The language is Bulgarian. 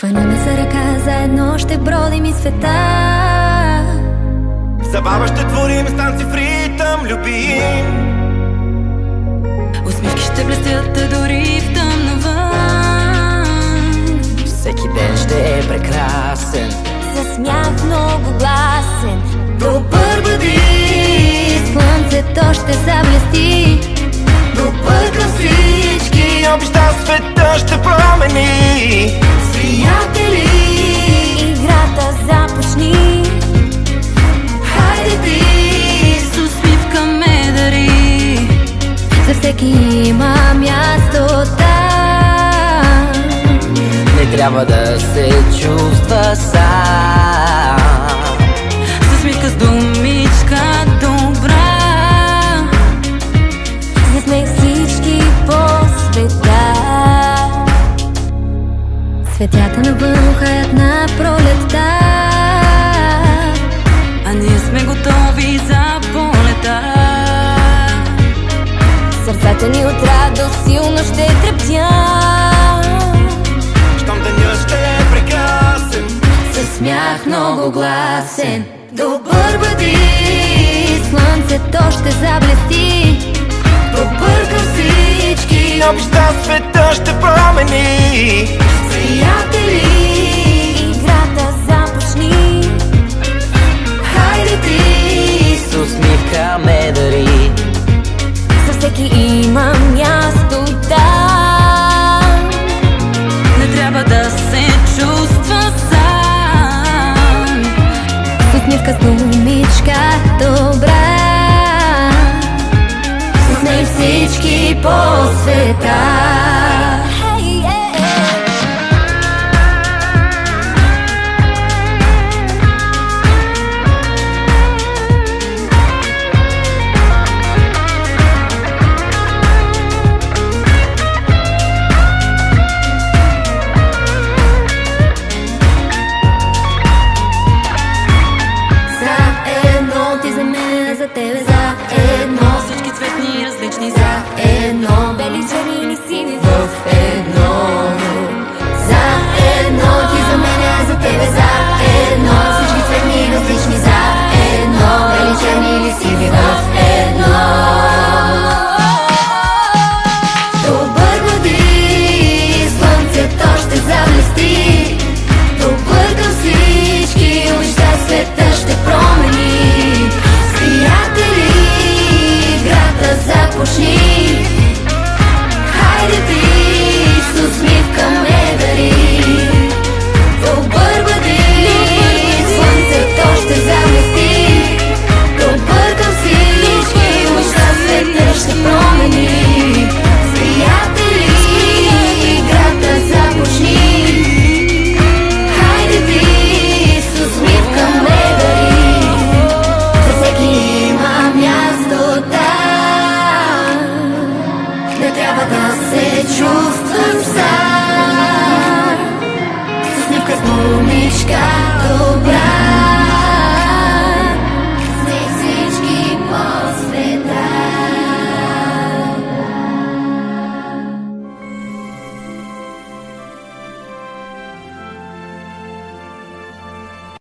Хванаме за ръка, заедно ще бродим и света. В забава ще творим станци в ритъм любим. Усмивки ще блестят дори в тъмна вън. Всеки ден ще е прекрасен, Със смях много гласен. Добър бъди, слънцето ще заблести. Добър към всички, обеща света ще промени. Приятели, играта започни. Хайде ти, с усмивка ме дари. За всеки има място там. не трябва да се чувства сам. С усмивка, с думичка добра. За смех всички по света. Светята навън хаят на пролетта, а ние сме готови за полета. Сърцата ни от радост силно ще трептят. Щом денят ще е прекрасен, Със смях много гласен. Добър бъди, слънцето ще заблести. Добър към всички, обеща света ще промени. приятели, играта започни. Хайде ти, С усмивка ме дари. за всеки има място там. Не трябва да се чувства сам. С усмивка, с думичка добра. С нея всички по света. За тебе, за едно, всички цветни различни, за едно, бели, черни